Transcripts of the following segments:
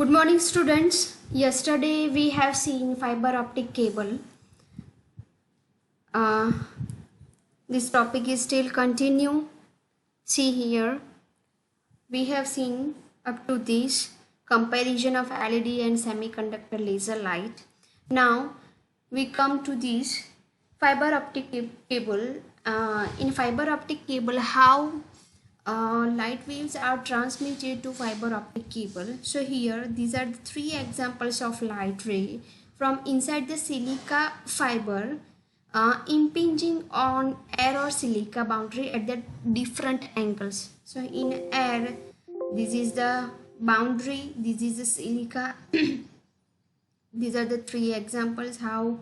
Good morning students. Yesterday we have seen fiber optic cable. Uh, this topic is still continue. See here. We have seen up to this comparison of LED and semiconductor laser light. Now we come to this fiber optic cable. In fiber optic cable, how light waves are transmitted to fiber optic cable. So here these are the three examples of light ray from inside the silica fiber impinging on air or silica boundary at the different angles. So in air, this is the boundary, this is the silica. These are the three examples how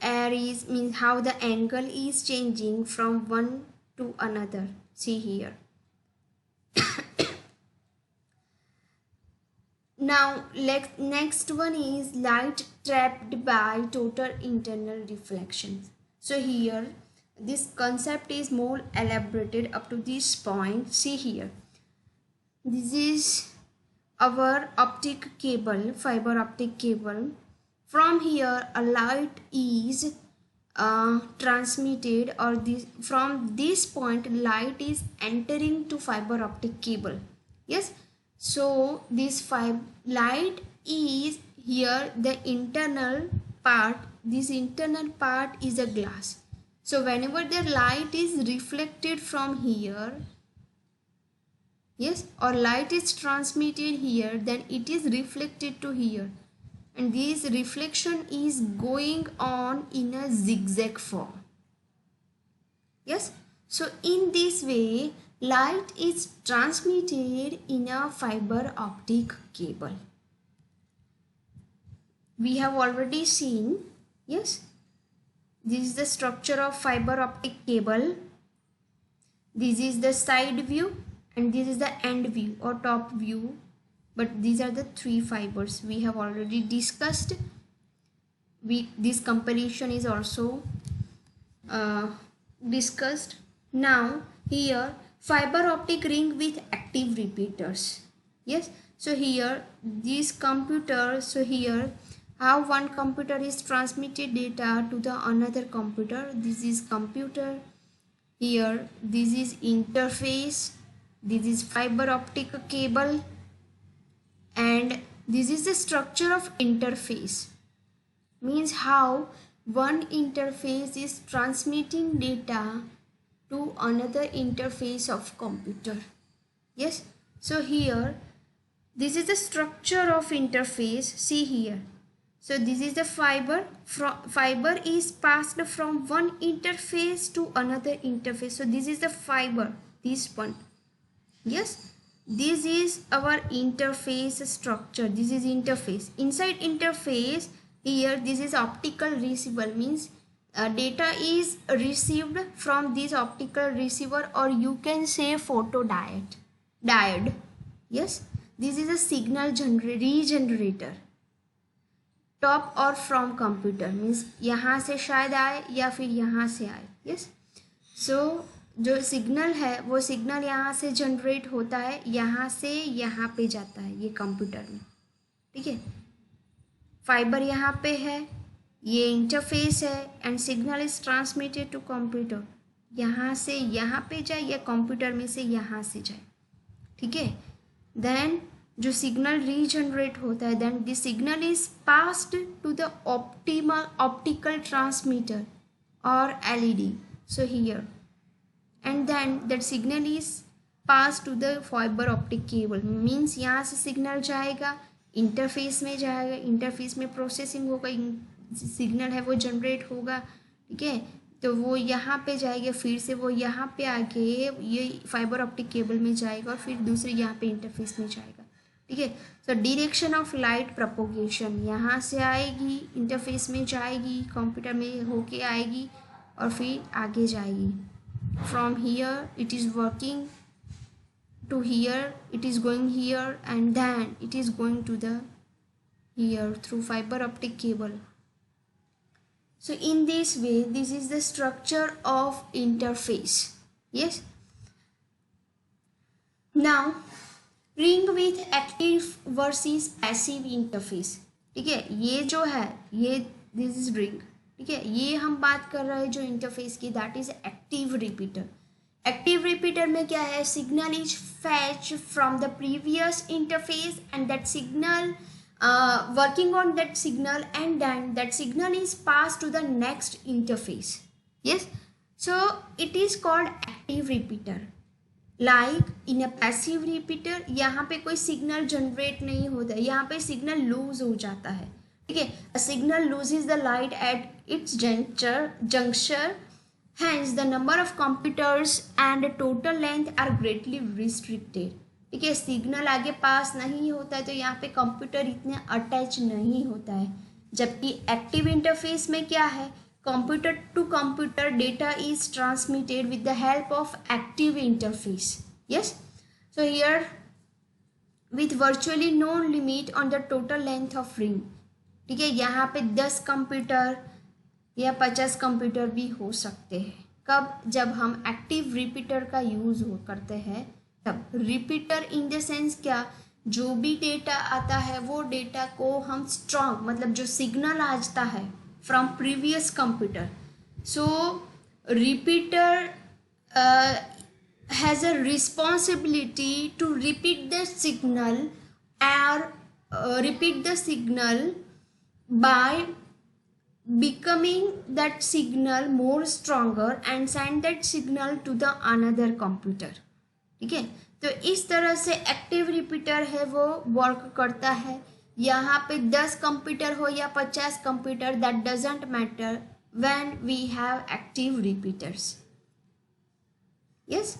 air is means how the angle is changing from one to another. See here. Now next one is light trapped by total internal reflections. So here this concept is more elaborated up to this point. See here, this is our optic cable, fiber optic cable. From here a light is transmitted, or from this point light is entering to fiber optic cable. Yes, so this light is here the internal part. This internal part is a glass. So whenever the light is reflected from here, yes, or light is transmitted here, then it is reflected to here, and this reflection is going on in a zigzag form. Yes, so in this way light is transmitted in a fiber optic cable. We have already seen, yes, this is the structure of fiber optic cable. This is the side view and this is the end view or top view, but these are the three fibers we have already discussed. This comparison is also discussed. Now here fiber optic ring with active repeaters. Yes, so here this computer, so here how one computer is transmitted data to the another computer. This is computer, here this is interface, this is fiber optic cable, and this is the structure of interface, means how one interface is transmitting data to another interface of computer. Yes, so here this is the structure of interface. See here, so this is the fiber. Fiber is passed from one interface to another interface. So this is the fiber, this one. Yes, this is our interface structure. This is interface. Inside interface, here this is optical receiver, means data is received from this optical receiver, or you can say diode. Yes, this is a signal regenerator. Top और from computer means यहाँ से शायद आए या फिर यहाँ से आए. यस, सो जो सिग्नल है वो सिग्नल यहाँ से जनरेट होता है, यहाँ से यहाँ पे जाता है ये कंप्यूटर में. ठीक है, फाइबर यहाँ पे है, ये इंटरफेस है, and signal is transmitted to computer. यहाँ से यहाँ पे जाए या कंप्यूटर में से यहाँ से जाए. ठीक है, देन जो सिग्नल रीजनरेट होता है, then this signal is passed to the optical transmitter और LED. So here, and then that signal is pass to the fibre optic cable. Means यहाँ से सिग्नल जाएगा, इंटरफेस में जाएगा, इंटरफेस में प्रोसेसिंग होगा, सिग्नल है वो जनरेट होगा. ठीक है, तो वो यहाँ पे जाएगा, फिर से वो यहाँ पे आके ये फाइबर ऑप्टिक केबल में जाएगा, और फिर दूसरे यहाँ पे इंटरफेस में जाएगा. ठीक है, so direction of light propagation, यहाँ से आएगी, इंटरफेस में जाएगी, कंप्यूटर में होके आएगी, और फिर आगे जाएगी. From here it is working to here, it is going here, and then it is going to the here through fiber optic cable. So in this way, this is the structure of interface. Yes, now ring with active versus passive interface. ठीक है, ये जो है ये this is ring. ठीक है, ये हम बात कर रहे हैं जो इंटरफेस की, that is active repeater. Active repeater में क्या है, signal is fetch from the previous interface and that signal working on that signal, and then that signal is passed to the next interface. Yes, so it is called active repeater. Like in a passive repeater, यहाँ पे कोई signal generate नहीं होता है, यहाँ पे signal loose हो जाता है। ठीक है, a signal loses the light at its juncture, hence the number of computers and total length are greatly restricted. ठीक है, सिग्नल आगे पास नहीं होता है तो यहाँ पे कंप्यूटर इतने अटैच नहीं होता है। जबकि एक्टिव इंटरफेस में क्या है, computer to computer data is transmitted with the help of active interface. Yes, so here with virtually no limit on the total length of ring. ठीक है, यहाँ पे 10 कंप्यूटर या 50 कंप्यूटर भी हो सकते हैं। कब, जब हम एक्टिव रिपीटर का यूज करते हैं तब। रिपीटर इन द सेंस क्या, जो भी डेटा आता है वो डेटा को हम स्ट्रॉन्ग, मतलब जो सिग्नल आता है from previous computer, so repeater has a responsibility to repeat the signal और repeat the signal by becoming that signal more stronger and send that signal to the another computer. ठीक है, तो इस तरह से एक्टिव रिपीटर है वो work करता है। यहाँ पे 10 कंप्यूटर हो या 50 computer, that doesn't matter when we have active repeaters. Yes,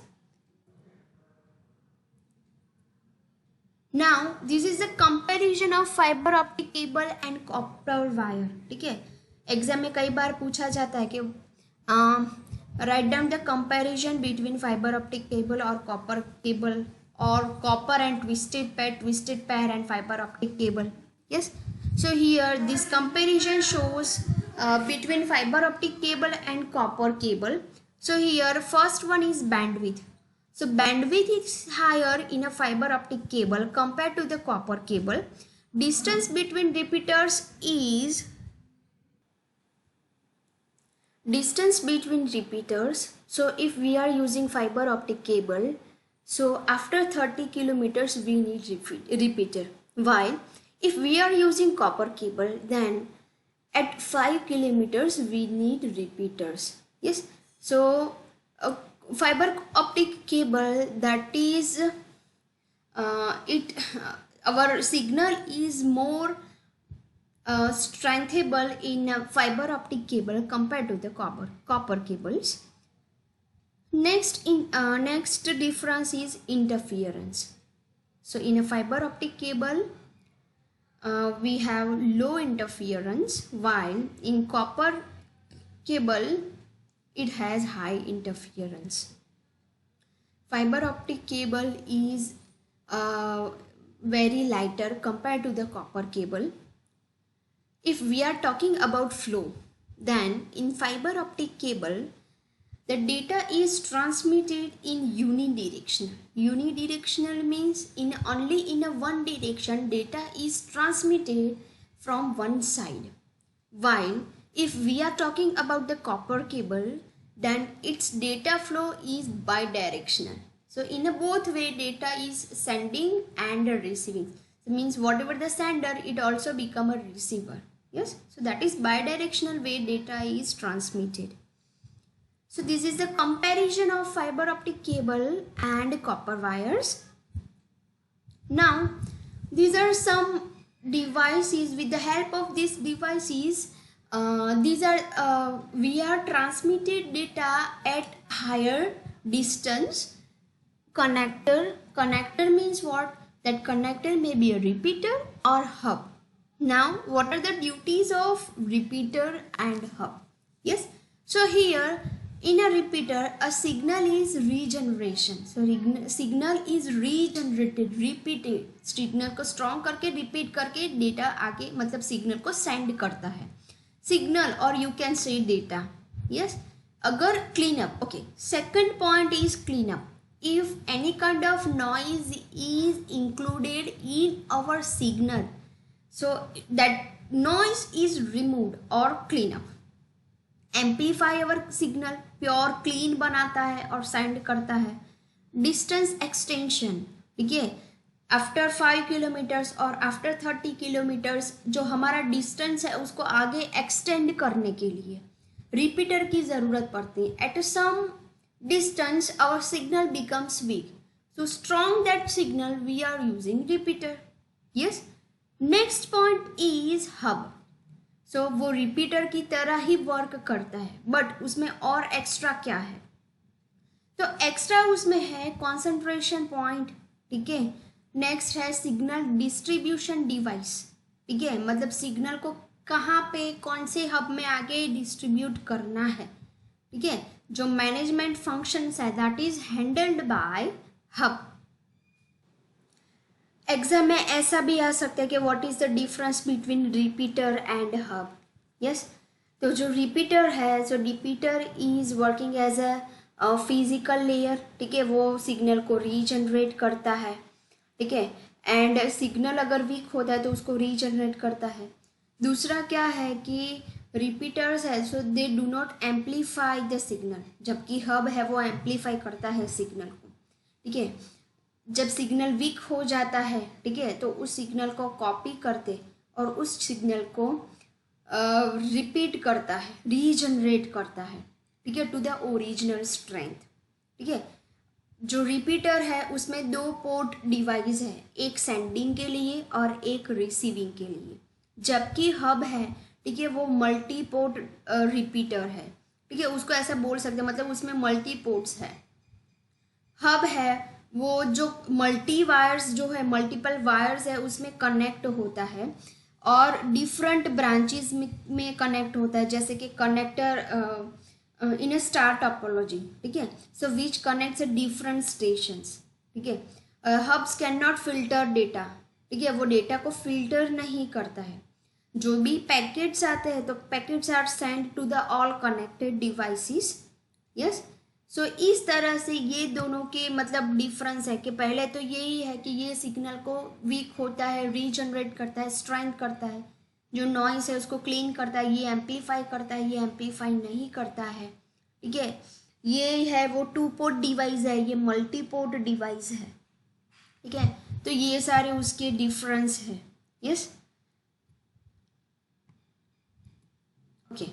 now this is the comparison of fibre optic cable and copper wire. ठीक है, एग्जाम में कई बार पूछा जाता है कि write down the comparison between fibre optic cable और copper cable, और copper and twisted pair and fibre optic cable. Yes, so here this comparison shows between fiber optic cable and copper cable. So here first one is bandwidth. So bandwidth is higher in a fiber optic cable compared to the copper cable. Distance between repeaters is so if we are using fiber optic cable, so after 30 kilometers we need repeater, while if we are using copper cable then at 5 kilometers we need repeaters. Yes, so fiber optic cable, that is our signal is more strengthable in fiber optic cable compared to the copper cables. Next difference is interference. So in a fiber optic cable we have low interference, while in copper cable it has high interference. Fiber optic cable is very lighter compared to the copper cable. If we are talking about flow, then in fiber optic cable the data is transmitted in unidirectional. Unidirectional means only in a one direction data is transmitted from one side, while if we are talking about the copper cable then its data flow is bidirectional. So in a both way data is sending and receiving. So means whatever the sender, it also become a receiver. Yes, so that is bidirectional way data is transmitted. So this is the comparison of fiber optic cable and copper wires. Now these are some devices. With the help of these devices, we are transmitted data at higher distance. Connector means what? That connector may be a repeater or hub. Now what are the duties of repeater and hub? Yes, so here in a repeater a signal is regeneration. So signal is regenerated, repeated. Signal को strong करके repeat करके data आगे मतलब signal को send करता है, signal और you can say data. Yes, अगर clean up, okay, second point is clean up. if any kind of noise is included in our signal, so that noise is removed or clean up. Amplify our signal, pure clean बनाता है और sound करता है. Distance extension, ठीक है, after 5 kilometres और after 30 kilometres जो हमारा डिस्टेंस है उसको आगे एक्सटेंड करने के लिए रिपीटर की ज़रूरत पड़ती है. At some distance our signal becomes weak, so strong that signal we are using repeater. Yes, next point is hub. So वो रिपीटर की तरह ही वर्क करता है, बट उसमें और एक्स्ट्रा क्या है, तो एक्स्ट्रा उसमें है कॉन्सेंट्रेशन पॉइंट, ठीक है. नेक्स्ट है सिग्नल डिस्ट्रीब्यूशन डिवाइस, ठीक है, मतलब सिग्नल को कहाँ पे कौन से हब में आगे डिस्ट्रीब्यूट करना है, ठीक है. जो मैनेजमेंट फंक्शंस है that is handled by hub. Exam में ऐसा भी आ सकता है कि what is the difference between repeater and hub. Yes, तो जो रिपीटर है, so repeater is working as a physical layer, ठीक है, वो सिग्नल को रीजनरेट करता है, ठीक है, एंड सिग्नल अगर वीक होता है तो उसको रीजनरेट करता है. दूसरा क्या है कि रिपीटर्स है, so they do not amplify the signal, जबकि हब है वो एम्पलीफाई करता है सिग्नल को, ठीक है. जब सिग्नल वीक हो जाता है, ठीक है, तो उस सिग्नल को कॉपी करते और उस सिग्नल को रिपीट करता है, रीजनरेट करता है, ठीक है, टू द ओरिजिनल स्ट्रेंथ, ठीक है. जो रिपीटर है उसमें 2 पोर्ट डिवाइस है, एक सेंडिंग के लिए और एक रिसीविंग के लिए, जबकि हब है, ठीक है, वो मल्टी पोर्ट रिपीटर है, ठीक है, उसको ऐसा बोल सकते हैं, मतलब उसमें मल्टी पोर्ट्स है. हब है वो जो मल्टी वायर्स जो है, मल्टीपल वायर्स है उसमें कनेक्ट होता है और डिफरेंट ब्रांचेस में कनेक्ट होता है, जैसे कि connector in a star topology, ठीक है, so which connects different stations, ठीक है. Hubs can not filter data, ठीक है, वो डेटा को फिल्टर नहीं करता है. जो भी पैकेट्स आते हैं तो packets are send to the all connected devices. Yes, so इस तरह से ये दोनों के मतलब डिफरेंस है कि पहले तो यही है कि ये सिग्नल को वीक होता है, रीजनरेट करता है, स्ट्रेंथ करता है, जो नॉइस है उसको क्लीन करता है, ये एम्पलीफाई करता है, ये एम्पलीफाई नहीं करता है, ठीक है. ये है वो 2 पोर्ट डिवाइस है, ये मल्टी पोर्ट डिवाइस है, ठीक है. तो ये सारे उसके डिफरेंस है. Yes, okay.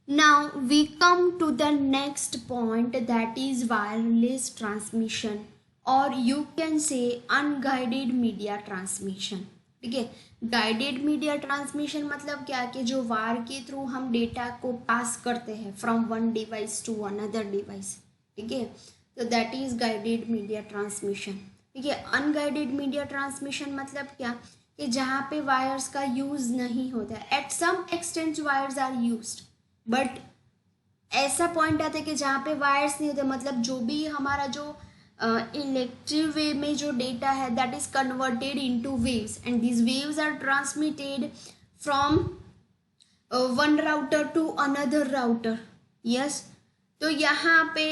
Now we come to the next point, that is wireless transmission or you can say unguided media transmission, ठीक है. गाइडेड मीडिया ट्रांसमिशन मतलब क्या कि जो वायर के थ्रू हम डेटा को पास करते हैं from one device to another device, ठीक है, तो that is guided media transmission, ठीक है. अनगाइडेड मीडिया ट्रांसमिशन मतलब क्या कि जहाँ पे वायर्स का यूज़ नहीं होता है, at some extent wires are used, but ऐसा पॉइंट आता है कि जहाँ पे वायर्स नहीं होते, मतलब जो भी हमारा जो इलेक्ट्रिक वेव में जो डेटा है that is converted into waves and this waves are transmitted from one router to another router. Yes, तो यहाँ पे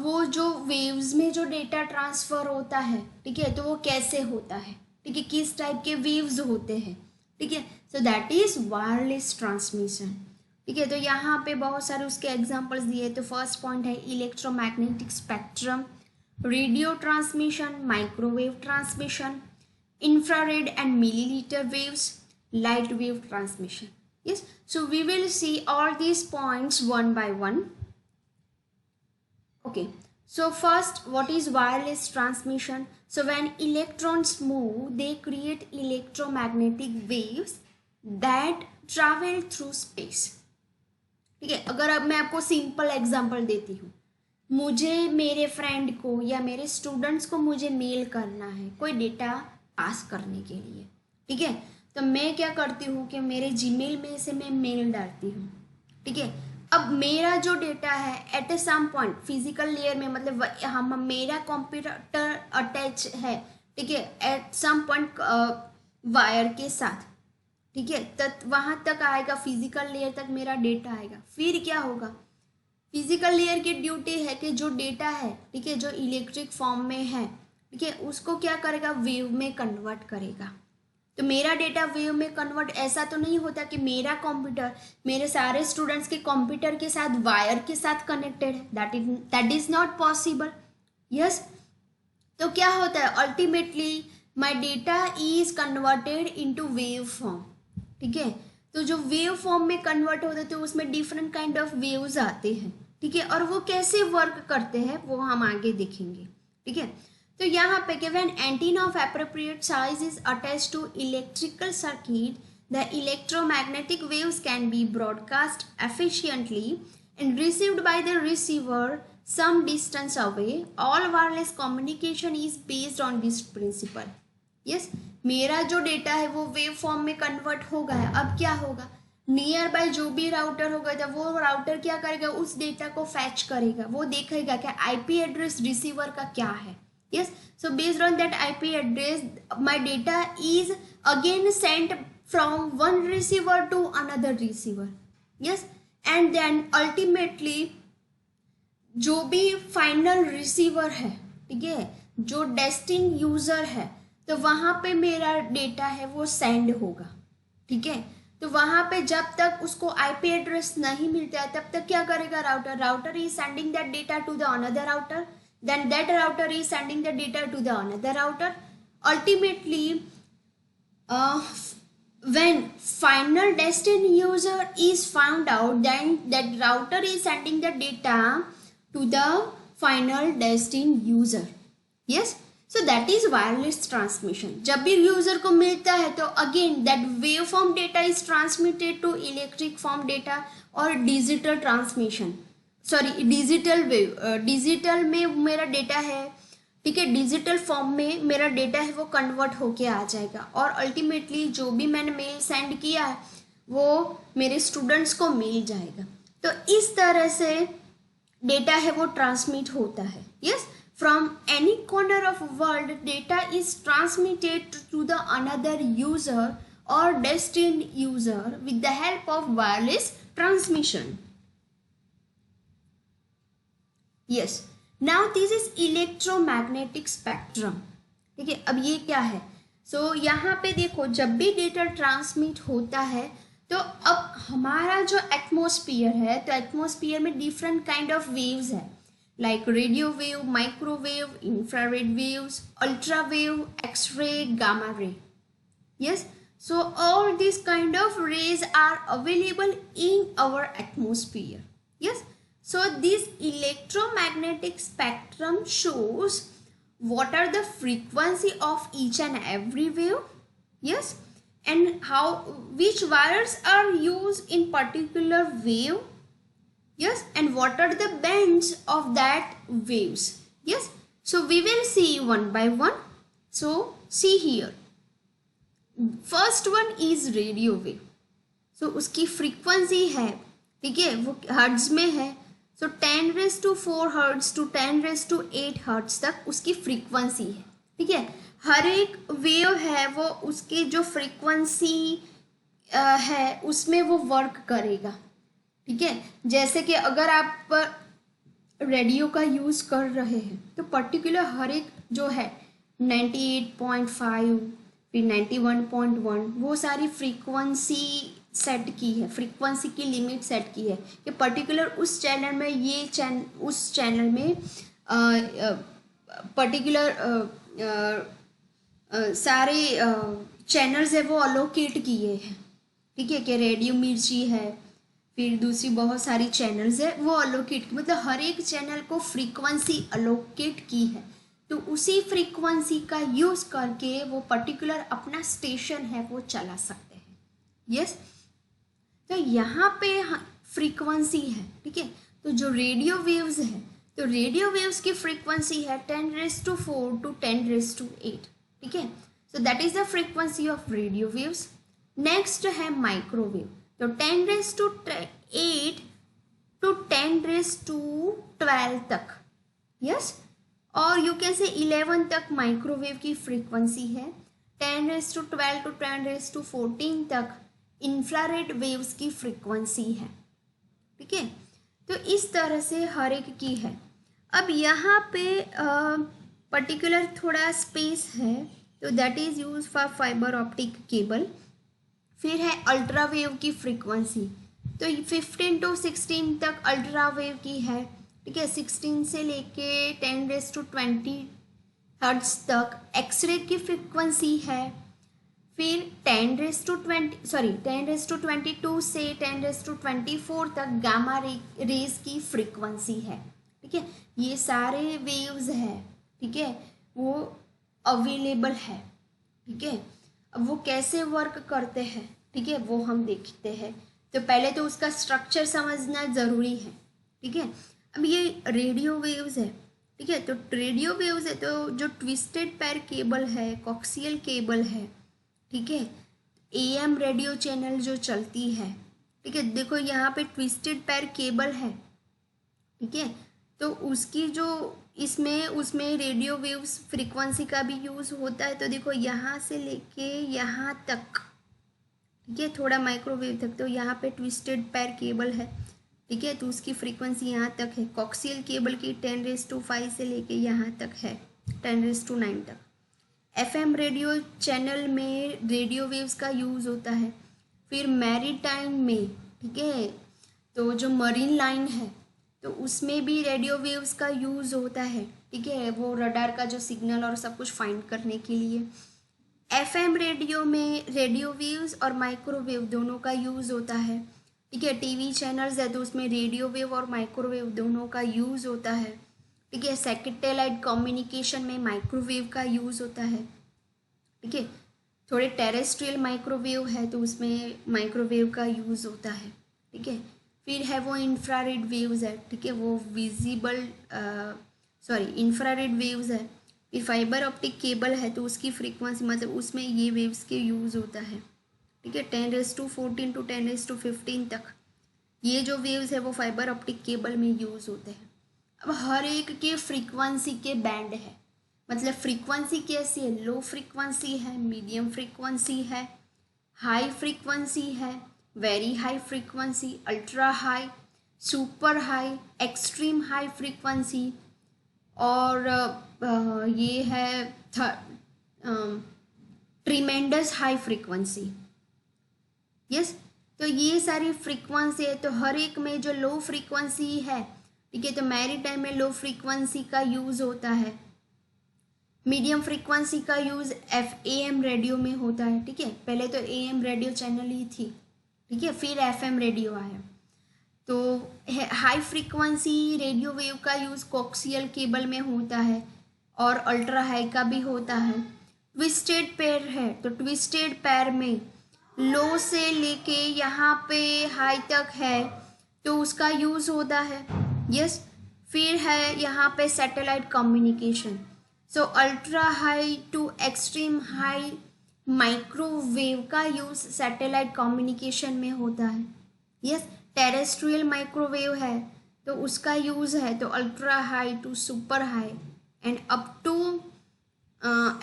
वो जो वेव्स में जो डेटा ट्रांसफ़र होता है, ठीक है, तो वो कैसे होता है, ठीक है, किस टाइप के वेव्स होते हैं, ठीक है, so that is wireless transmission, ठीक है. तो यहाँ पे बहुत सारे उसके एग्जांपल्स दिए. तो फर्स्ट पॉइंट है electromagnetic spectrum, radio transmission, microwave transmission, infrared and millimetre waves, light wave transmission. Yes, so we will see all these points one by one. Okay, so first, what is wireless transmission? So when electrons move, they create electromagnetic waves that travel through space. ठीक है, अगर अब मैं आपको simple example देती हूँ, मुझे मेरे फ्रेंड को या मेरे स्टूडेंट्स को मुझे मेल करना है कोई डेटा पास करने के लिए, ठीक है, तो मैं क्या करती हूँ कि मेरे जीमेल में से मैं मेल डालती हूँ, ठीक है. अब मेरा जो डेटा है एट ए सम पॉइंट फिजिकल लेयर में, मतलब हम मेरा कंप्यूटर अटैच है, ठीक है, एट सम पॉइंट वायर के साथ, ठीक है, तब वहाँ तक आएगा, फिजिकल लेयर तक मेरा डेटा आएगा. फिर क्या होगा, फिजिकल लेयर की ड्यूटी है कि जो डेटा है, ठीक है, जो इलेक्ट्रिक फॉर्म में है, ठीक है, उसको क्या करेगा, वेव में कन्वर्ट करेगा। तो मेरा डेटा वेव में कन्वर्ट, ऐसा तो नहीं होता कि मेरा कंप्यूटर मेरे सारे स्टूडेंट्स के कंप्यूटर के साथ वायर के साथ कनेक्टेड है, that is not possible. Yes, तो क्या होता है, ultimately my data is converted into wave form, ठीक है। तो जो वेव फॉर्म में कन्वर्ट होते हैं तो उसमें डिफरेंट काइंड ऑफ वेव्स आते हैं, ठीक है, और वो कैसे वर्क करते हैं वो हम आगे देखेंगे, ठीक है। तो यहाँ पे कि when antenna of appropriate size is attached to electrical circuit, the electromagnetic waves can be broadcast efficiently and received by the receiver some distance away. All wireless communication is based on this principle. Yes, मेरा जो data है वो wave form में convert हो गया है। अब क्या होगा, नियर बाय जो भी राउटर होगा तो वो राउटर क्या करेगा, उस डेटा को फैच करेगा, वो देखेगा कि आईपी एड्रेस रिसीवर का क्या है। Yes, so based on that IP address my data is again sent from one receiver to another receiver. Yes, and then ultimately जो भी फाइनल रिसीवर है, ठीक है, जो डेस्टिन यूजर है, तो वहाँ पे मेरा डेटा है वो सेंड होगा, ठीक है। तो वहाँ पे जब तक उसको आईपी एड्रेस नहीं मिलता है तब तक क्या करेगा router is sending that data to the another router, then that router is sending the data to the another router. Ultimately when final destined user is found out, then that router is sending the data to the final destined user. Yes, so that is wireless transmission. जब भी user को मिलता है तो again that waveform data is transmitted to electric form data और digital transmission, sorry digital wave, digital में मेरा data है, ठीक है, डिजिटल फॉर्म में मेरा डेटा है वो कन्वर्ट होके आ जाएगा और अल्टीमेटली जो भी मैंने मेल सेंड किया है वो मेरे स्टूडेंट्स को मिल जाएगा। तो इस तरह से डेटा है वो ट्रांसमिट होता है। Yes, from any corner of world data is transmitted to the another user और destined user with the help of wireless transmission. Yes, now this is electromagnetic spectrum, ठीक है। अब ये क्या है, सो यहाँ पे देखो जब भी डेटा ट्रांसमिट होता है तो अब हमारा जो एटमॉस्फेयर है, तो एटमॉस्फेयर में डिफरेंट काइंड ऑफ वेव्स है, like radio wave, microwave, infrared waves, ultrawave, x-ray, gamma ray. Yes, so all these kind of rays are available in our atmosphere. Yes, so this electromagnetic spectrum shows what are the frequency of each and every wave. Yes, and how which wires are used in particular wave. Yes, and what are the bands of that waves. Yes, so we will see one by one. So see here, first one is radio wave. So उसकी frequency है, ठीक है, वो hertz में है। सो 10⁴ hertz to 10⁸ hertz तक उसकी frequency है, ठीक है। हर एक वेव है वो उसकी जो फ्रीक्वेंसी है उसमें वो वर्क करेगा, ठीक है। जैसे कि अगर आप रेडियो का यूज़ कर रहे हैं तो पर्टिकुलर हर एक जो है 98.5 फिर 91.1 वो सारी फ्रीक्वेंसी सेट की है, फ्रीक्वेंसी की लिमिट सेट की है कि पर्टिकुलर उस चैनल में ये उस चैनल में पर्टिकुलर सारे चैनल्स है वो अलोकेट किए हैं, ठीक है, कि रेडियो मिर्ची है, फिर दूसरी बहुत सारी चैनल्स है वो अलोकेट, मतलब हर एक चैनल को फ्रीक्वेंसी अलोकेट की है। तो उसी फ्रीक्वेंसी का यूज़ करके वो पर्टिकुलर अपना स्टेशन है वो चला सकते हैं। यस, तो यहाँ पे फ्रीक्वेंसी है, ठीक है। तो जो रेडियो वेव्स है, तो रेडियो वेव्स की फ्रीक्वेंसी है 10⁴ टू 10⁸, ठीक है। So that is the frequency of radio waves. Next है माइक्रोवेव, तो 10⁻⁸ टू 10⁻12 तक। यस, और यू कैन से 11 तक माइक्रोवेव की फ्रीक्वेंसी है। 10⁻12 टू 10⁻14 तक इंफ्रारेड वेव्स की फ्रीक्वेंसी है, ठीक है। तो इस तरह से हर एक की है। अब यहाँ पे पर्टिकुलर थोड़ा स्पेस है, तो that is use for fibre optic cable. फिर है अल्ट्रा वेव की फ्रीक्वेंसी, तो 15 to 16 तक अल्ट्रा वेव की है, ठीक है। 16 से लेके 10⁻20 हर्ट्ज तक एक्सरे की फ्रीक्वेंसी है। फिर 10⁻22 से 10⁻24 तक गामा रेज की फ्रीक्वेंसी है, ठीक है। ये सारे वेव्स है, ठीक है, वो अवेलेबल है, ठीक है। अब वो कैसे वर्क करते हैं, ठीक है, वो हम देखते हैं। तो पहले तो उसका स्ट्रक्चर समझना ज़रूरी है, ठीक है। अब ये रेडियो वेव्स है, ठीक है। तो रेडियो वेव्स है तो जो ट्विस्टेड पैर केबल है, कॉक्सियल केबल है, ठीक है, एएम रेडियो चैनल जो चलती है, ठीक है। देखो यहाँ पे ट्विस्टेड पैर केबल है, ठीक है। तो उसकी जो उसमें रेडियो वेव्स फ्रीक्वेंसी का भी यूज़ होता है। तो देखो यहाँ से लेके यहाँ तक, ठीक है, थोड़ा माइक्रोवेव तक, तो यहाँ पे ट्विस्टेड पैर केबल है, ठीक है। तो उसकी फ्रीक्वेंसी यहाँ तक है। कॉक्सियल केबल की 10⁻5 से लेके यहाँ तक है 10⁻9 तक। एफएम रेडियो चैनल में रेडियो वेव्स का यूज़ होता है। फिर मैरीटाइम में, ठीक है, तो जो मरीन लाइन है तो उसमें भी रेडियो वेव्स का यूज़ होता है, ठीक है, वो रडार का जो सिग्नल और सब कुछ फाइंड करने के लिए। एफएम रेडियो में रेडियो वेव्स और माइक्रोवेव दोनों का यूज़ होता है, ठीक है। टीवी चैनल्स है तो उसमें रेडियो वेव और माइक्रोवेव दोनों का यूज़ होता है, ठीक है। सैटेलाइट कम्युनिकेशन में माइक्रोवेव का यूज़ होता है, ठीक है। थोड़े टेरेस्ट्रियल माइक्रोवेव है तो उसमें माइक्रोवेव का यूज़ होता है, ठीक है। फिर है वो इंफ्रारेड वेव्स है, ठीक है, वो इंफ्रारेड वेव्स है। फिर फाइबर ऑप्टिक केबल है तो उसकी फ्रीक्वेंसी मतलब उसमें ये वेव्स के यूज़ होता है, ठीक है। 10⁻14 to 10⁻15 तक ये जो वेव्स है वो फाइबर ऑप्टिक केबल में यूज़ होते हैं। अब हर एक के फ्रीक्वेंसी के बैंड है, मतलब फ्रीक्वेंसी कैसी है, लो फ्रीक्वेंसी है, मीडियम फ्रीक्वेंसी है, हाई फ्रीक्वेंसी है, very high frequency, ultra high, super high, extreme high frequency, और ये है ट्रीमेंडस हाई फ्रीक्वेंसी। यस, तो ये सारी फ्रीक्वेंसी है। तो हर एक में जो लो फ्रीक्वेंसी है, ठीक है, तो मैरीटाइम में लो फ्रीक्वेंसी का यूज़ होता है। मीडियम फ्रीक्वेंसी का यूज़ एम रेडियो में होता है, ठीक है। पहले तो एम रेडियो चैनल ही थी, ठीक है, फिर एफएम रेडियो आया। तो हाई फ्रीक्वेंसी रेडियो वेव का यूज़ कोक्सियल केबल में होता है और अल्ट्रा हाई का भी होता है। ट्विस्टेड पैर है तो ट्विस्टेड पैर में लो से लेके यहाँ पे हाई तक है तो उसका यूज़ होता है। यस, फिर है यहाँ पे satellite communication, so ultra high to extreme high microwave का यूज़ सैटेलाइट कम्युनिकेशन में होता है। यस, टेरेस्ट्रियल माइक्रोवेव है तो उसका यूज़ है तो ultra high to super high and up to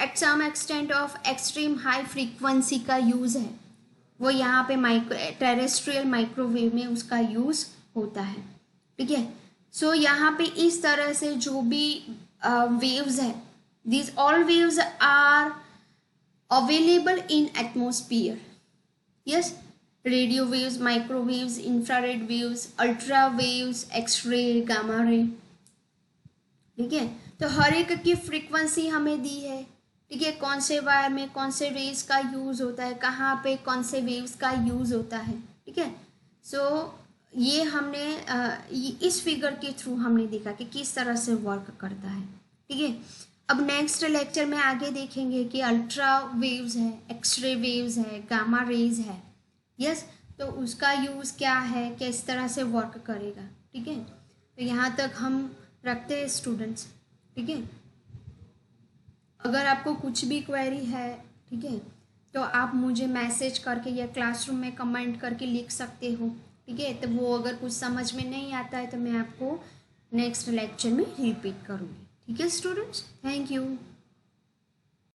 at some extent of extreme high frequency का यूज़ है, वो यहाँ पे टेरेस्ट्रियल माइक्रोवेव में उसका यूज़ होता है, ठीक है। सो यहाँ पे इस तरह से जो भी वेव्स है, these all waves are available in atmosphere. Yes, radio waves, microwaves, infrared waves, ultra waves, x-ray, gamma ray, ठीक है। तो हर एक की फ्रीक्वेंसी हमें दी है, ठीक है, कौन से वायर में कौन से रेज का यूज़ होता है, कहाँ पे कौन से वेव्स का यूज़ होता है, ठीक है। सो ये हमने इस फिगर के थ्रू हमने देखा कि किस तरह से वर्क करता है, ठीक है। अब नेक्स्ट लेक्चर में आगे देखेंगे कि अल्ट्रा वेव्स है, एक्सरे वेव्स है, गामा रेज है। यस, तो उसका यूज़ क्या है, किस तरह से वर्क करेगा, ठीक है। तो यहाँ तक हम रखते हैं स्टूडेंट्स, ठीक है। अगर आपको कुछ भी क्वेरी है, ठीक है, तो आप मुझे मैसेज करके या क्लासरूम में कमेंट करके लिख सकते हो, ठीक है। तो वो अगर कुछ समझ में नहीं आता है तो मैं आपको नेक्स्ट लेक्चर में रिपीट करूँगी, ठीक है स्टूडेंट्स। Thank you.